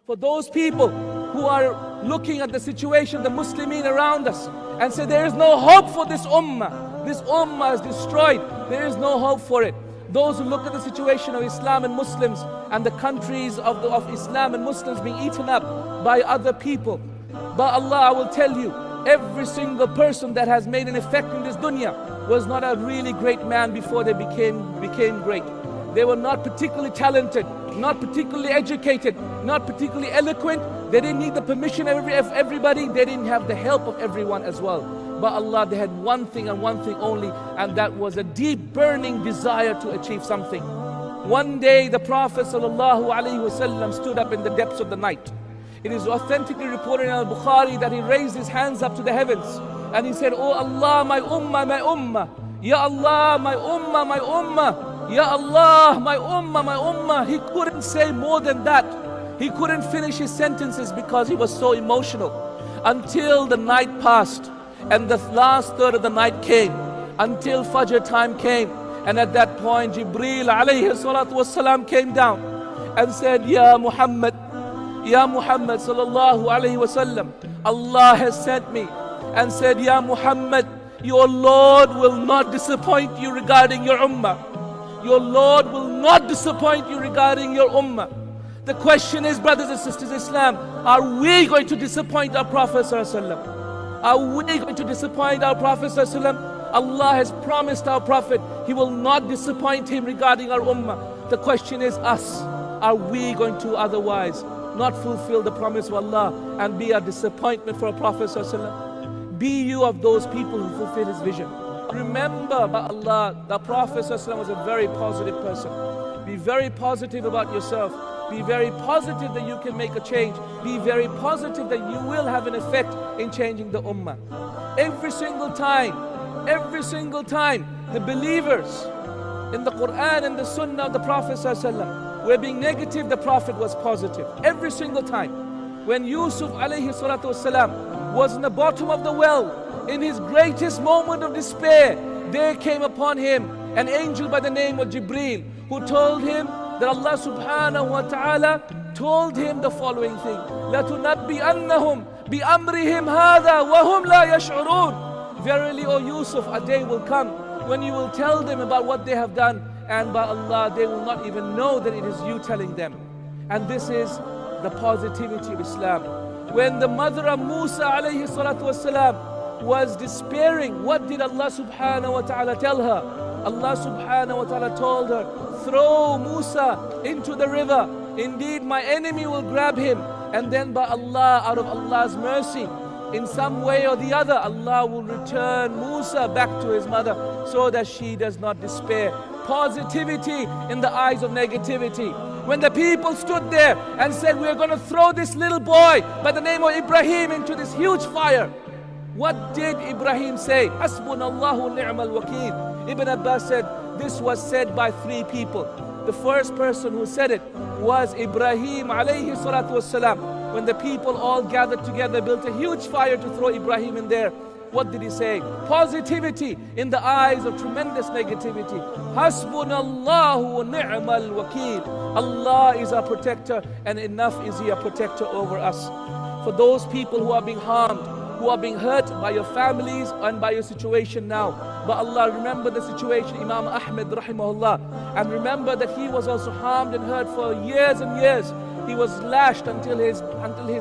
For those people who are looking at the situation of the Muslimin around us and say there is no hope for this ummah is destroyed, there is no hope for it. Those who look at the situation of Islam and Muslims and the countries of Islam and Muslims being eaten up by other people. But Allah, I will tell you, every single person that has made an effect in this dunya was not a really great man before they became great. They were not particularly talented, not particularly educated, not particularly eloquent. They didn't need the permission of everybody. They didn't have the help of everyone as well. But Allah, they had one thing and one thing only, and that was a deep burning desire to achieve something. One day the Prophet ﷺ stood up in the depths of the night. It is authentically reported in Al-Bukhari that he raised his hands up to the heavens and he said, "Oh Allah, my ummah, my ummah. Ya Allah, my ummah, my ummah. Ya Allah, my ummah, my ummah." He couldn't say more than that. He couldn't finish his sentences because he was so emotional. Until the night passed and the last third of the night came, until Fajr time came. And at that point, Jibreel alayhi salatu wasalam came down and said, Ya Muhammad sallallahu alayhi wasallam, Allah has sent me and said, Ya Muhammad, your Lord will not disappoint you regarding your ummah. Your Lord will not disappoint you regarding your ummah. The question is, brothers and sisters in Islam, are we going to disappoint our Prophet ﷺ? Are we going to disappoint our Prophet ﷺ? Allah has promised our Prophet He will not disappoint him regarding our ummah. The question is us. Are we going to otherwise not fulfill the promise of Allah and be a disappointment for our Prophet ﷺ? Be you of those people who fulfill his vision. Remember, by Allah, the Prophet ﷺ was a very positive person. Be very positive about yourself. Be very positive that you can make a change. Be very positive that you will have an effect in changing the ummah. Every single time, the believers in the Quran and the Sunnah of the Prophet ﷺ were being negative, the Prophet was positive. Every single time. When Yusuf alayhi salatu wasalam was in the bottom of the well, in his greatest moment of despair, there came upon him an angel by the name of Jibreel, who told him that Allah subhanahu wa ta'ala told him the following thing: لَتُنَبِّئَنَّهُمْ بِأَمْرِهِمْ هَذَا وَهُمْ لَا يَشْعُرُونَ. Verily, O Yusuf, a day will come when you will tell them about what they have done, and by Allah, they will not even know that it is you telling them. And this is the positivity of Islam. When the mother of Musa alayhi salatu wasalam was despairing, what did Allah subhanahu wa ta'ala tell her? Allah subhanahu wa ta'ala told her, throw Musa into the river. Indeed, my enemy will grab him. And then by Allah, out of Allah's mercy, in some way or the other, Allah will return Musa back to his mother so that she does not despair. Positivity in the eyes of negativity. When the people stood there and said, we're going to throw this little boy by the name of Ibrahim into this huge fire, what did Ibrahim say? Hasbunallahu ni'mal wakeel. Ibn Abbas said, this was said by three people. The first person who said it was Ibrahim alayhi salatu wassalam. When the people all gathered together, built a huge fire to throw Ibrahim in there, what did he say? Positivity in the eyes of tremendous negativity. Hasbunallahu ni'mal wakeel. Allah is our protector, and enough is He a protector over us. For those people who are being harmed, who are being hurt by your families and by your situation now. But Allah, remember the situation, Imam Ahmed rahimahullah, and remember that he was also harmed and hurt for years and years. He was lashed until his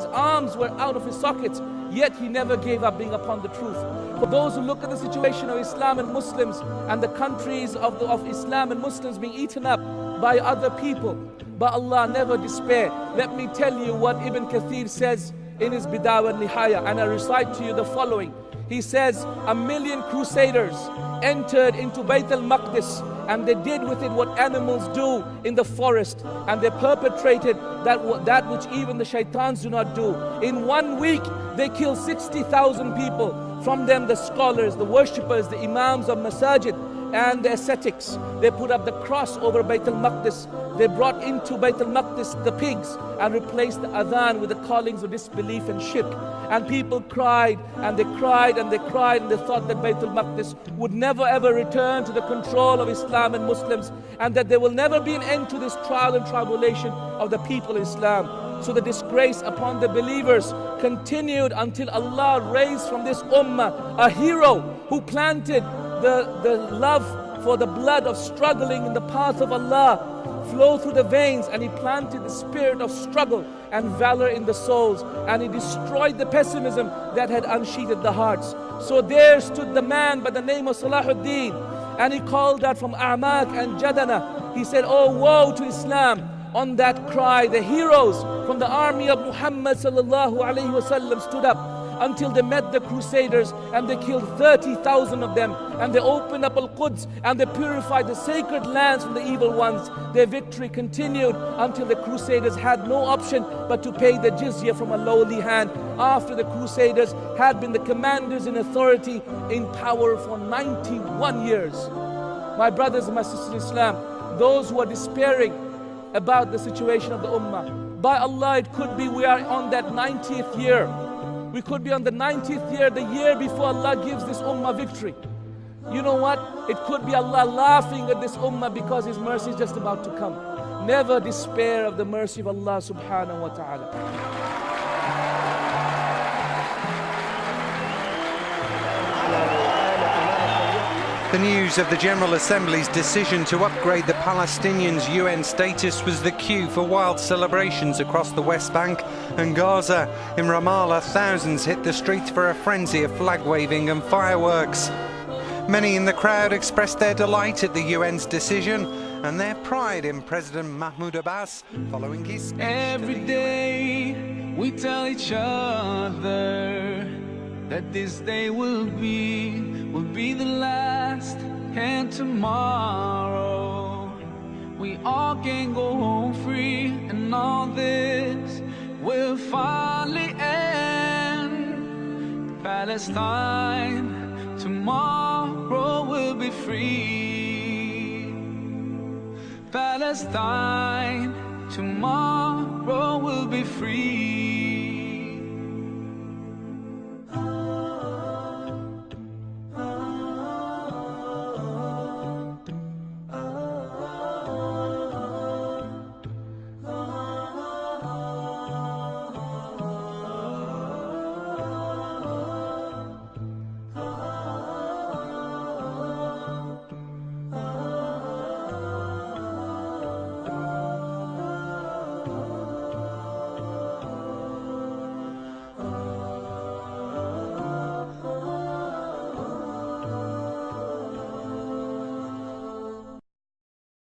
arms were out of his sockets, yet he never gave up being upon the truth. For those who look at the situation of Islam and Muslims and the countries of Islam and Muslims being eaten up by other people, but Allah, never despair. Let me tell you what Ibn Kathir says in his Bidaya and Nihaya, and I recite to you the following. He says, 1,000,000 crusaders entered into Bayt al-Maqdis and they did with it what animals do in the forest, and they perpetrated that which even the shaitans do not do. In 1 week, they killed 60,000 people. From them, the scholars, the worshippers, the imams of masajid, and the ascetics. They put up the cross over Bayt al-Maqdis. They brought into Bayt al-Maqdis the pigs and replaced the adhan with the callings of disbelief and shirk. And people cried and they cried and they cried, and they thought that Bayt al-Maqdis would never ever return to the control of Islam and Muslims, and that there will never be an end to this trial and tribulation of the people of Islam. So the disgrace upon the believers continued until Allah raised from this ummah a hero who planted the love for the blood of struggling in the path of Allah flow through the veins, and he planted the spirit of struggle and valor in the souls, and he destroyed the pessimism that had unsheathed the hearts. So there stood the man by the name of Salahuddin, and he called out from A'maq and Jadana. He said, "Oh, woe to Islam." On that cry, the heroes from the army of Muhammad sallallahu alaihi wasallam stood up until they met the Crusaders, and they killed 30,000 of them, and they opened up Al-Quds and they purified the sacred lands from the evil ones. Their victory continued until the Crusaders had no option but to pay the jizya from a lowly hand, after the Crusaders had been the commanders in authority in power for 91 years. My brothers and my sisters in Islam, those who are despairing about the situation of the ummah, by Allah, it could be we are on that 90th year. We could be on the 90th year, the year before Allah gives this ummah victory. You know what? It could be Allah laughing at this ummah because His mercy is just about to come. Never despair of the mercy of Allah subhanahu wa ta'ala. The news of the General Assembly's decision to upgrade the Palestinians' UN status was the cue for wild celebrations across the West Bank and Gaza. In Ramallah, thousands hit the streets for a frenzy of flag waving and fireworks. Many in the crowd expressed their delight at the UN's decision and their pride in President Mahmoud Abbas following his speech. Every day we tell each other that this day will be the last, and tomorrow we all can go home free, and all this will finally end. Palestine, tomorrow will be free. Palestine, tomorrow will be free.